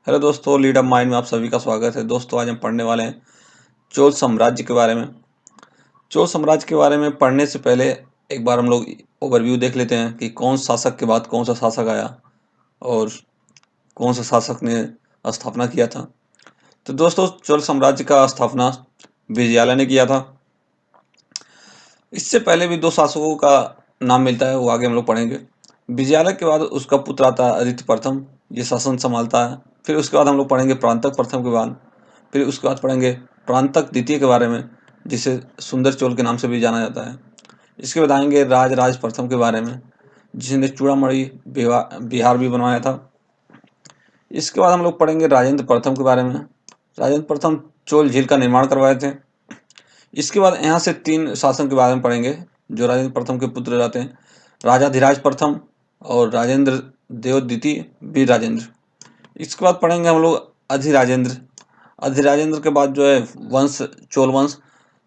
Hello दोस्तों, lead up mind में आप सभी का स्वागत है। दोस्तों, आज हम पढ़ने वाले हैं चोल साम्राज्य के बारे में। चोल साम्राज्य के बारे में पढ़ने से पहले एक बार हम लोग ओवरव्यू देख लेते हैं कि कौन शासक के बाद कौन सा शासक आया और कौन सा शासक ने स्थापना किया था। तो दोस्तों, चोल साम्राज्य का स्थापना विजयालय ने किया था। इससे पहले भी दो शासकों का नाम मिलता है, वो आगे हम लोग पढ़ेंगे। विजयालय के बाद उसका पुत्र आता है आदित्य प्रथम, ये शासन संभालता है। फिर उसके बाद हम लोग पढ़ेंगे प्रांतक प्रथम के बाद। फिर उसके बाद पढ़ेंगे प्रांतक द्वितीय के बारे में, जिसे सुंदर चोल के नाम से भी जाना जाता है। इसके बाद आएंगे राज प्रथम के बारे में, जिसने चूड़ामणि बिहार भी बनवाया था। इसके बाद हम लोग पढ़ेंगे राजेंद्र प्रथम के बारे में। राजेंद्र प्रथम चोल झील का निर्माण करवाए थे। इसके बाद यहाँ से तीन शासन के बारे में पढ़ेंगे जो राजेंद्र प्रथम के पुत्र रहते हैं, राजाधिराज प्रथम और राजेंद्र देव द्वितीय वीर राजेंद्र। इसके बाद पढ़ेंगे हम लोग अधिराजेंद्र। अधिराजेंद्र के बाद जो है वंश चोल वंश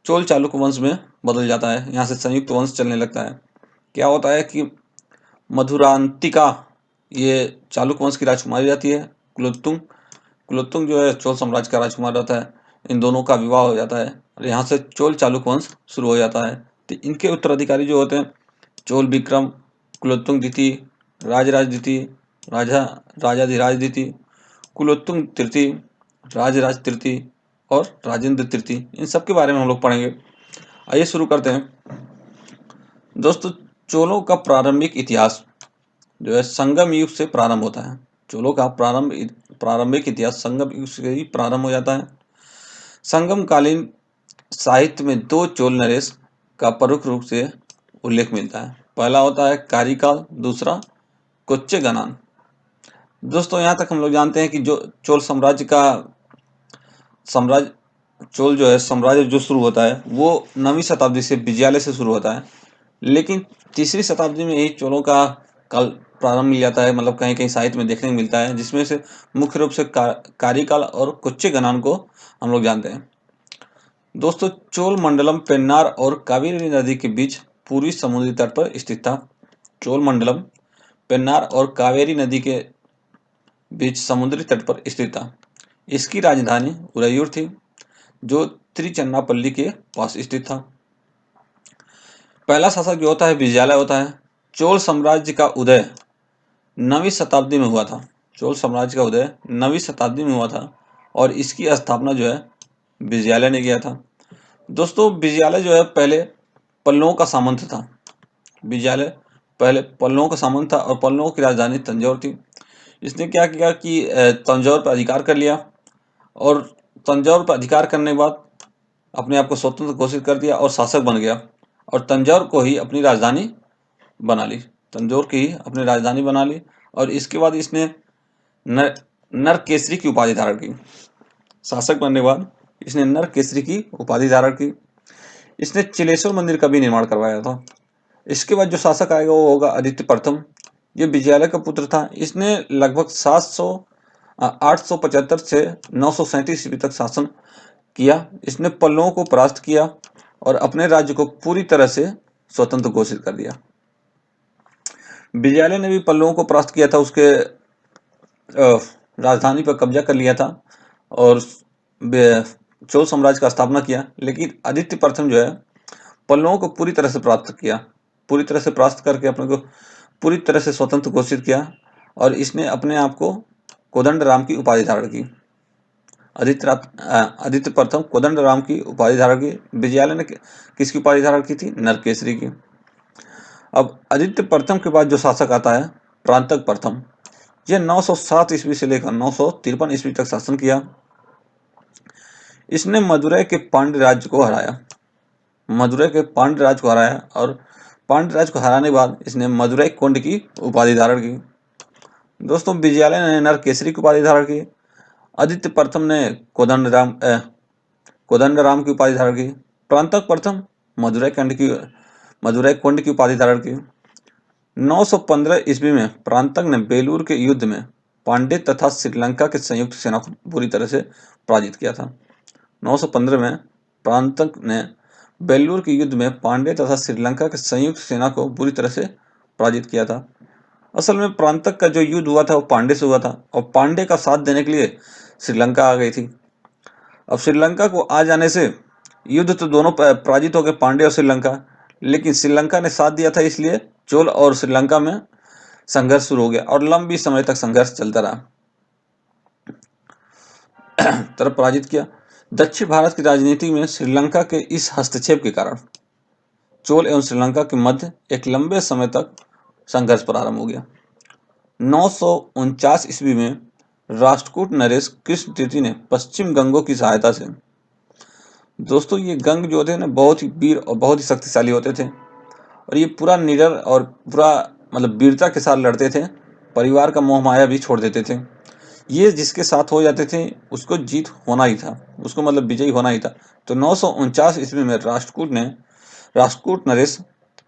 चोल चालुक्य वंश में बदल जाता है। यहाँ से संयुक्त वंश चलने लगता है। क्या होता है कि मधुरांतिका ये चालुक्य वंश की राजकुमारी रहती है। कुलोत्तुंग कुलोत्तुंग जो है चोल साम्राज्य का राजकुमार रहता है। इन दोनों का विवाह हो जाता है और यहाँ से चोल चालुक्य वंश शुरू हो जाता है। तो इनके उत्तराधिकारी जो होते हैं चोल विक्रम, कुलोत्तुंग द्वितीय, राजराज द्वितीय, राजाधिराज द्वितीय, कुलोत्तुंग तृतीय, राजराज तृतीय और राजेंद्र तृतीय। इन सब के बारे में हम लोग पढ़ेंगे। आइए शुरू करते हैं। दोस्तों, चोलों का प्रारंभिक इतिहास जो है संगम युग से प्रारंभ होता है। चोलों का प्रारंभिक इतिहास संगम युग से ही प्रारंभ हो जाता है। संगम कालीन साहित्य में दो चोल नरेश का प्रमुख रूप से उल्लेख मिलता है। पहला होता है कारिकाल, दूसरा कोच्चे गणान। दोस्तों, यहाँ तक हम लोग जानते हैं कि जो चोल साम्राज्य का साम्राज्य चोल जो है साम्राज्य जो शुरू होता है वो 9वीं शताब्दी से विजयालय से शुरू होता है। लेकिन तीसरी शताब्दी में ही चोलों का काल प्रारंभ मिल जाता है, मतलब कहीं कहीं साहित्य में देखने को मिलता है, जिसमें से मुख्य रूप से कारिकाल और कोच्चे गणान को हम लोग जानते हैं। दोस्तों, चोल मंडलम पेन्नार और कावेरी नदी के बीच पूर्वी समुद्री तट पर स्थित था। चोल मंडलम पेन्नार और कावेरी नदी के बीच समुद्री तट पर स्थित था। इसकी राजधानी उरैयूर थी, जो त्रिचन्नापल्ली के पास स्थित था। पहला शासक जो होता है विजयालय होता है। चोल साम्राज्य का उदय 9वीं शताब्दी में हुआ था। चोल साम्राज्य का उदय 9वीं शताब्दी में हुआ था और इसकी स्थापना जो है विजयालय ने किया था। दोस्तों, विजयालय जो है पहले पल्लवों का सामंत था। विजयालय पहले पल्लवों का सामंत था और पल्लवों की राजधानी तंजौर थी। इसने क्या किया कि तंजौर पर अधिकार कर लिया और तंजौर पर अधिकार करने के बाद अपने आप को स्वतंत्र घोषित कर दिया और शासक बन गया और तंजौर को ही अपनी राजधानी बना ली। तंजौर की ही अपनी राजधानी बना ली और इसके बाद इसने नरकेसरी की उपाधि धारण की। शासक बनने के बाद इसने नरकेसरी की उपाधि धारण की। इसने चिलेश्वर मंदिर का भी निर्माण करवाया था। इसके बाद जो शासक आएगा वो होगा आदित्य प्रथम। ये विजयालय का पुत्र था। इसने लगभग 875 से 937 ईस्वी तक शासन किया। इसने पल्लवों को परास्त किया और अपने राज्य को पूरी तरह से स्वतंत्र घोषित कर दिया। विजयालय ने भी पल्लवों को परास्त किया था, उसके राजधानी पर कब्जा कर लिया था और चोल साम्राज्य का स्थापना किया। लेकिन आदित्य प्रथम जो है पल्लवों को पूरी तरह से प्राप्त किया, पूरी तरह से परास्त करके अपने को पूरी तरह से स्वतंत्र घोषित किया और इसने अपने आप को कोदंड राम की उपाधि धारण की। आदित्य प्रथम कोदंड राम की उपाधि धारण की। विजयालय ने किसकी उपाधि धारण की थी? नरकेसरी की। अब आदित्य प्रथम के बाद जो शासक आता है प्रांतक प्रथम, यह 907 ईस्वी से लेकर 953 ईस्वी तक शासन किया। इसने मदुरै के पांड्य राज्य को हराया। मदुरै के पांड्य राज्य को हराया और पांड्य राज्य को हराने के बाद इसने मदुरै कुंड की उपाधि धारण की। दोस्तों, विजयालय ने नरकेसरी की उपाधि धारण की। आदित्य प्रथम ने कोदंड राम की उपाधि धारण की। प्रांतक प्रथम मदुरै कुंड की उपाधि धारण की। 915 ईस्वी में प्रांतक ने बेलूर के युद्ध में पांड्य तथा श्रीलंका के संयुक्त सेना को बुरी तरह से पराजित किया था। 915 में प्रांतक ने बेलूर के युद्ध में पांड्य तथा श्रीलंका के संयुक्त सेना को बुरी तरह से पराजित किया था। असल में प्रांतक का जो युद्ध हुआ था वो पांडे से हुआ था और पांडे का साथ देने के लिए श्रीलंका आ गई थी। अब श्रीलंका को आ जाने से युद्ध तो दोनों पराजित हो गए, पांडे और श्रीलंका, लेकिन श्रीलंका ने साथ दिया था, इसलिए चोल और श्रीलंका में संघर्ष शुरू हो गया और लंबी समय तक संघर्ष चलता रहा। तरफ पराजित किया। दक्षिण भारत की राजनीति में श्रीलंका के इस हस्तक्षेप के कारण चोल एवं श्रीलंका के मध्य एक लंबे समय तक संघर्ष प्रारंभ हो गया। 949 ईस्वी में राष्ट्रकूट नरेश कृष्ण तृतीय ने पश्चिम गंगों की सहायता से, दोस्तों ये गंग जो थे ना बहुत ही वीर और बहुत ही शक्तिशाली होते थे और ये पूरा निडर और पूरा मतलब वीरता के साथ लड़ते थे, परिवार का मोह माया भी छोड़ देते थे। ये जिसके साथ हो जाते थे उसको जीत होना ही था, उसको मतलब विजयी होना ही था। तो 949 ईस्वी में राष्ट्रकूट नरेश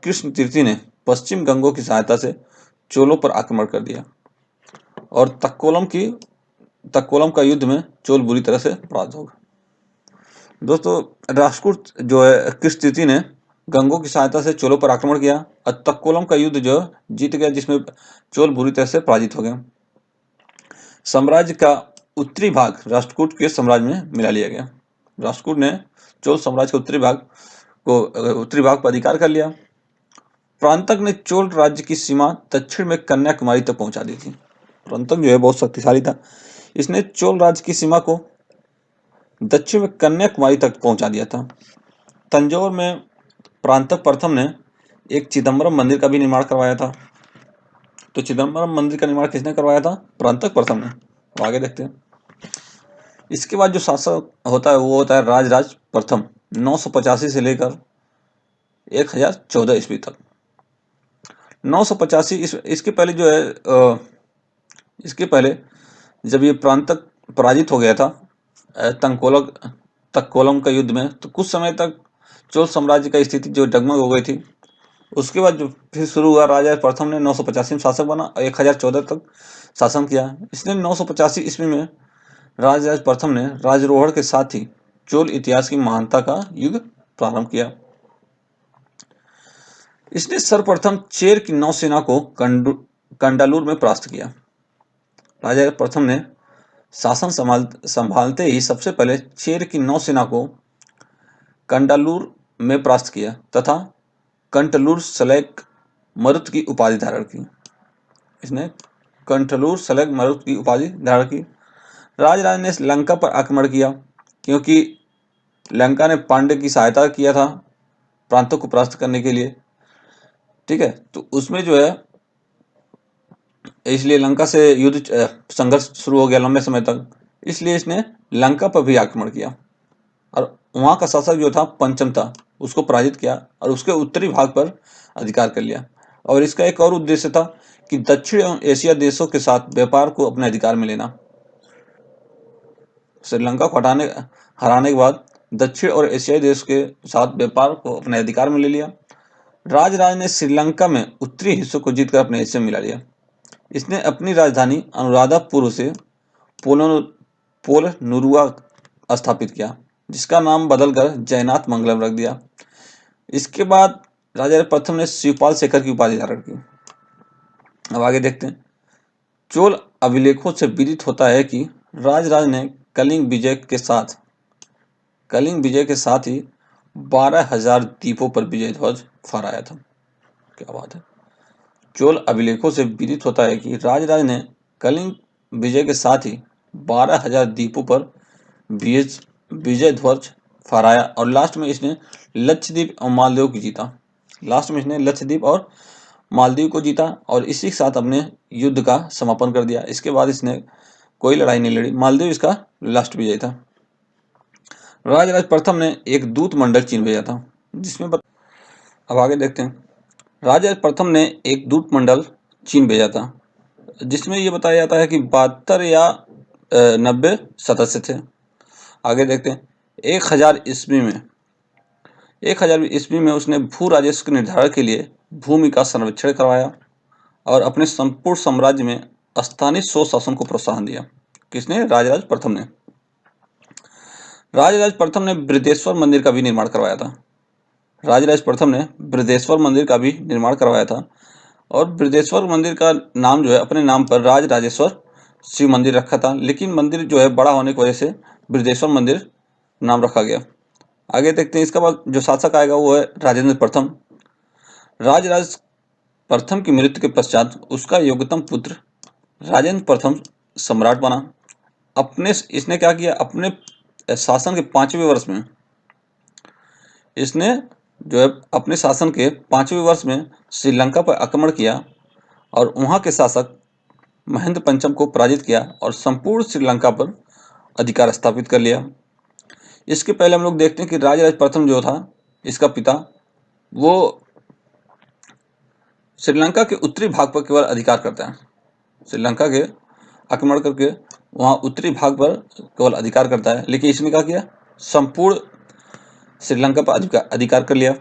कृष्ण तृतीय ने पश्चिम गंगों की सहायता से चोलों पर आक्रमण कर दिया और तक्कोलम का युद्ध में चोल बुरी तरह से पराजित हो गए। दोस्तों राष्ट्रकूट जो है कृष्ण तृतीय ने गंगों की सहायता से चोलों पर आक्रमण किया और तक्कोलम का युद्ध जो जीत गया, जिसमें चोल बुरी तरह से पराजित हो गए। साम्राज्य का उत्तरी भाग राष्ट्रकूट के साम्राज्य में मिला लिया गया। राष्ट्रकूट ने चोल साम्राज्य के उत्तरी भाग पर अधिकार कर लिया। प्रांतक ने चोल राज्य की सीमा दक्षिण में कन्याकुमारी तक पहुंचा दी थी। प्रांतक जो है बहुत शक्तिशाली था, इसने चोल राज्य की सीमा को दक्षिण में कन्याकुमारी तक पहुंचा दिया था। तंजौर में प्रांतक प्रथम ने एक चिदम्बरम मंदिर का भी निर्माण करवाया था। तो चिदम्बरम मंदिर का निर्माण किसने करवाया था? प्रांतक प्रथम ने। तो आगे देखते हैं। इसके बाद जो शासक होता है वो होता है राजराज प्रथम, 985 से लेकर 1014 ईस्वी तक। 985 इसके पहले जो है इसके पहले जब ये प्रांतक पराजित हो गया था तक्कोलम का युद्ध में, तो कुछ समय तक चोल साम्राज्य का स्थिति जो डगमग हो गई थी। उसके बाद जो फिर शुरू हुआ, राजा प्रथम ने 985 में शासक बना और 1014 तक शासन किया। इसने 985 ईस्वी में राजराज प्रथम ने राजरोहण के साथ ही चोल इतिहास की महानता का युग प्रारंभ किया। इसने सर्वप्रथम चेर की नौसेना को कंडालूर में परास्त किया। राजा प्रथम ने शासन संभालते ही सबसे पहले चेर की नौसेना को कंडालूर में परास्त किया तथा कंटलूर सलेक मरुत की उपाधि धारण की। इसने कंटलूर सलेक मरुत की उपाधि धारण की। राजराज ने लंका पर आक्रमण किया क्योंकि लंका ने पांडे की सहायता किया था प्रांतों को परास्त करने के लिए, ठीक है। तो उसमें जो है इसलिए लंका से युद्ध संघर्ष शुरू हो गया लंबे समय तक, इसलिए इसने लंका पर भी आक्रमण किया और वहां का शासक जो था पंचम था, उसको पराजित किया और उसके उत्तरी भाग पर अधिकार कर लिया। और इसका एक और उद्देश्य था कि दक्षिण एवं एशिया देशों के साथ व्यापार को अपने अधिकार में लेना। श्रीलंका को हराने के बाद दक्षिण और एशियाई देश के साथ व्यापार को अपने अधिकार में ले लिया। राजराज ने श्रीलंका में उत्तरी हिस्सों को जीतकर अपने हिस्से में मिला लिया। इसने अपनी राजधानी अनुराधापुर से पोलनुरुआ स्थापित किया, जिसका नाम बदलकर जयनाथ मंगलम रख दिया। इसके बाद राजा प्रथम ने शिवपाल शेखर की उपाधि धारण की। अब आगे देखते हैं। चोल अभिलेखों से विदित होता है कि राजराज ने कलिंग विजय के साथ ही 12,000 द्वीपों पर विजय ध्वज फहराया था। क्या बात है। चोल अभिलेखों से विदित होता है कि राजराज ने कलिंग विजय के साथ ही 12,000 द्वीपों पर विजय ध्वज फहराया और लास्ट में इसने लक्षद्वीप और मालदीव को जीता और इसी के साथ अपने युद्ध का समापन कर दिया। इसके बाद इसने कोई लड़ाई नहीं लड़ी। मालदीव इसका लास्ट विजय था। राजराज प्रथम ने एक दूत मंडल चीन भेजा था, जिसमें अब आगे देखते हैं। राजराज प्रथम ने एक दूत मंडल चीन भेजा था, जिसमें यह बताया जाता है कि 72 या 90 सदस्य थे। आगे देखते हैं। 1000 ईस्वी में उसने भू राजस्व के निर्धारण के लिए भूमि का सर्वेक्षण करवाया और अपने संपूर्ण साम्राज्य में स्थानीय स्वशासन को प्रोत्साहन दिया। किसने? राजराज प्रथम ने। राजराज प्रथम ने बृहदेश्वर मंदिर का भी निर्माण करवाया था। और बृहदेश्वर मंदिर का नाम जो है अपने नाम पर राज राजेश्वर शिव मंदिर रखा था, लेकिन मंदिर जो है बड़ा होने की वजह से बृहदेश्वर मंदिर नाम रखा गया। आगे देखते हैं, इसके बाद जो शासक आएगा वो है राजेंद्र प्रथम। राज प्रथम की मृत्यु के पश्चात उसका योग्यतम पुत्र राजेंद्र प्रथम सम्राट बना। अपने इसने क्या किया, अपने शासन के 5वें वर्ष में इसने जो है अपने शासन के 5वें वर्ष में श्रीलंका पर आक्रमण किया और वहां के शासक महेंद्र पंचम को पराजित किया और संपूर्ण श्रीलंका पर अधिकार स्थापित कर लिया। इसके पहले हम लोग देखते हैं कि राजराज प्रथम जो था, इसका पिता, वो श्रीलंका के उत्तरी भाग पर केवल अधिकार करता है। श्रीलंका के आक्रमण करके वहाँ उत्तरी भाग पर केवल अधिकार करता है, लेकिन इसने क्या किया, संपूर्ण श्रीलंका पर अधिकार कर लिया।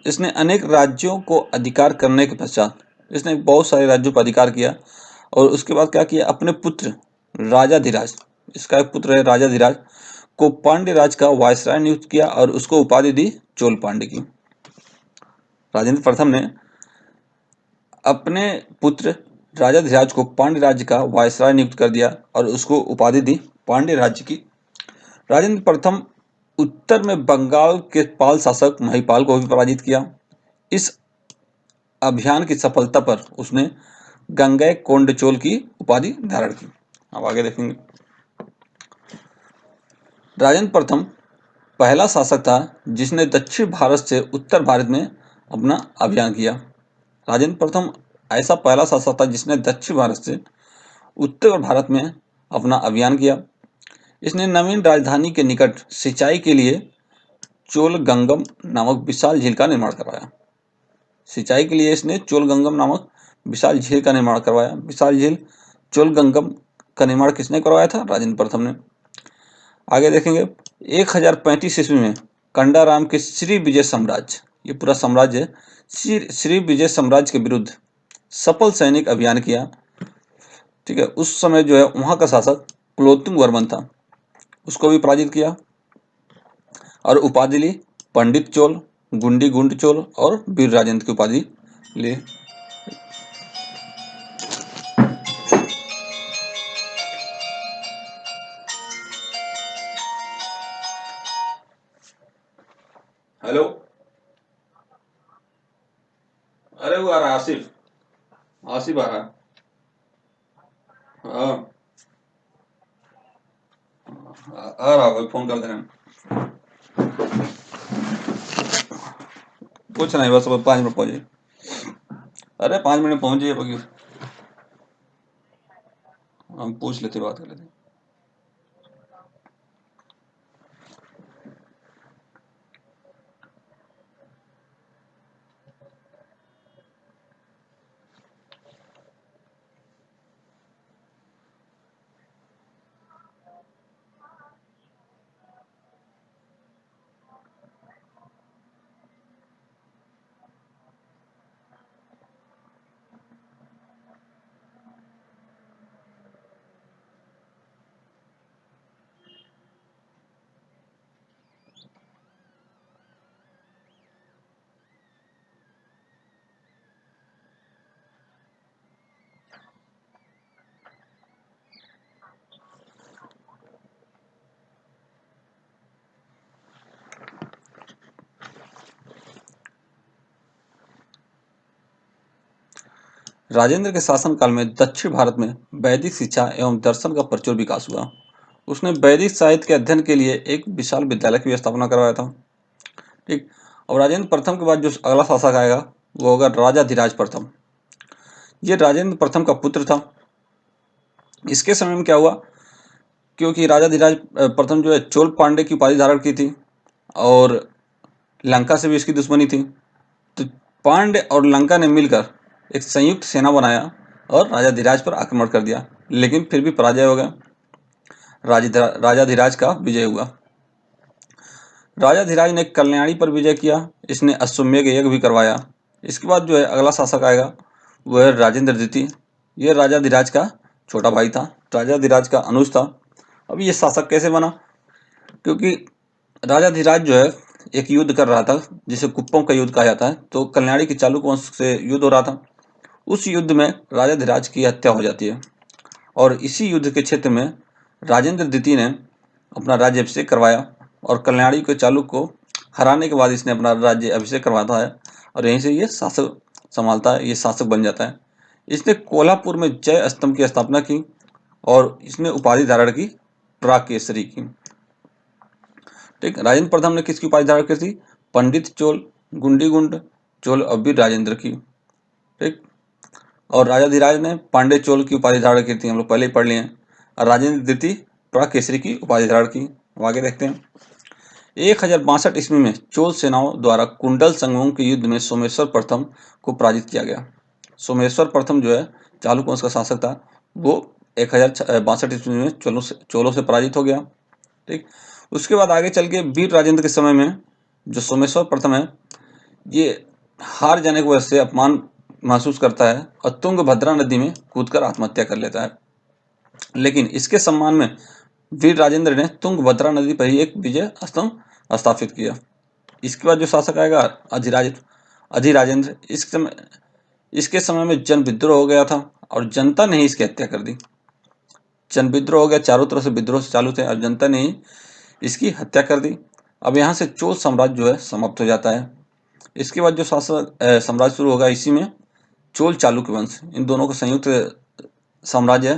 इसने अनेक राज्यों को अधिकार करने के पश्चात इसने बहुत सारे राज्यों पर अधिकार किया और उसके बाद क्या किया, अपने पुत्र राजाधिराज, इसका एक पुत्र है राजाधिराज, को पांड्य राज का वायसराय नियुक्त किया और उसको उपाधि दी चोल पांड्य की। राजेंद्र प्रथम ने अपने पुत्र राजाधिराज को पांड्य राज्य का वायसराय नियुक्त कर दिया और उसको उपाधि दी पांड्य राज्य की। राजेंद्र प्रथम उत्तर में बंगाल के पाल शासक महिपाल को भी पराजित किया। इस अभियान की सफलता पर उसने गंगई कोंडचोल की उपाधि धारण की। अब आगे देखेंगे। राजेंद्र प्रथम पहला शासक था जिसने दक्षिण भारत से उत्तर भारत में अपना अभियान किया। राजेंद्र प्रथम ऐसा पहला शासक था जिसने दक्षिण भारत से उत्तर भारत में अपना अभियान किया। इसने नवीन राजधानी के निकट सिंचाई के लिए चोलगंगम नामक विशाल झील का निर्माण करवाया। सिंचाई के लिए इसने चोलगंगम नामक विशाल झील का निर्माण करवाया। विशाल झील चोलगंगम का निर्माण किसने करवाया था? राजेंद्र प्रथम ने। आगे देखेंगे, 1035 ईस्वी में कंडाराम के श्री विजय साम्राज्य, ये पूरा साम्राज्य श्री विजय साम्राज्य के विरुद्ध सफल सैनिक अभियान किया। ठीक है, उस समय जो है वहां का शासक कुलोत्तुंग वर्मन था, उसको भी पराजित किया और उपाधि ली पंडित चोल, गुंडी गुंड चोल और वीर राजेंद्र की उपाधि ली। हेलो, अरे वो आ रहा है आसिफ, आसिफ आ रहा है। हाँ, आ रहा होगा, फोन कर दे रहे हैं। कुछ नहीं, बस 5 मिनट पहुंचे। अरे 5 मिनट में पहुंच जाइए, हम पूछ लेते, बात कर लेते। राजेंद्र के शासनकाल में दक्षिण भारत में वैदिक शिक्षा एवं दर्शन का प्रचुर विकास हुआ। उसने वैदिक साहित्य के अध्ययन के लिए एक विशाल विद्यालय की स्थापना करवाया था। ठीक, और राजेंद्र प्रथम के बाद जो अगला शासक आएगा वो होगा राजाधिराज प्रथम। ये राजेंद्र प्रथम का पुत्र था। इसके समय में क्या हुआ, क्योंकि राजाधिराज प्रथम जो है चोल पांडे की उपाधि धारण की थी और लंका से भी इसकी दुश्मनी थी, तो पांड्य और लंका ने मिलकर एक संयुक्त सेना बनाया और राजाधिराज पर आक्रमण कर दिया, लेकिन फिर भी पराजय हो गया। राजाधिराज का विजय हुआ। राजाधिराज ने कल्याणी पर विजय किया। इसने अश्वमेध यज्ञ भी करवाया। इसके बाद जो है अगला शासक आएगा वह है राजेंद्र द्वितीय। यह राजाधिराज का छोटा भाई था, राजाधिराज का अनुज था। अब ये शासक कैसे बना, क्योंकि राजाधिराज जो है एक युद्ध कर रहा था जिसे कुप्पम का युद्ध कहा जाता है, तो कल्याणी के चालुक वंश से युद्ध हो रहा था। उस युद्ध में राजा धीराज की हत्या हो जाती है और इसी युद्ध के क्षेत्र में राजेंद्र द्वितीय ने अपना राज्य अभिषेक करवाया और कल्याणी के चालुक्य को हराने के बाद इसने अपना राज्य अभिषेक करवाता है और यहीं से ये शासक संभालता है, ये शासक बन जाता है। इसने कोल्हापुर में जय स्तंभ की स्थापना की और इसने उपाधि धारण की प्राकेसरी की। ठीक, राजेंद्र प्रथम ने किसकी उपाधि धारण की थी? पंडित चोल, गुंडीगुंड चोल और वीर राजेंद्र की। ठीक, और राजा धीराज ने पांडे चोल की उपाधि धारण की थी, हम लोग पहले ही पढ़ लिए हैं। और राजेंद्र द्वितीय प्राकेसरी की उपाधि धारण की। आगे देखते हैं। 1062 ईस्वी में चोल सेनाओं द्वारा कुंडल संगमों के युद्ध में सोमेश्वर प्रथम को पराजित किया गया। सोमेश्वर प्रथम जो है चालुक्य वंश का शासक था, वो 1062 ईस्वी में चोलों से पराजित हो गया। ठीक, उसके बाद आगे चल के वीर राजेंद्र के समय में जो सोमेश्वर प्रथम है, ये हार जाने की वजह से अपमान महसूस करता है और तुंगभद्रा नदी में कूदकर आत्महत्या कर लेता है। लेकिन इसके सम्मान में वीर राजेंद्र ने तुंगभद्रा नदी पर ही एक विजय स्तंभ स्थापित किया। इसके बाद जो शासक आएगा अधिराजेंद्र, इसके समय में जन विद्रोह हो गया था और जनता ने ही इसकी हत्या कर दी। जन विद्रोह हो गया, चारों तरफ से विद्रोह चालू थे और जनता ने ही इसकी हत्या कर दी। अब यहाँ से चोल साम्राज्य जो है समाप्त हो जाता है। इसके बाद जो शासक साम्राज्य शुरू होगा, इसी में चोल चालुक्य वंश, इन दोनों का संयुक्त साम्राज्य है।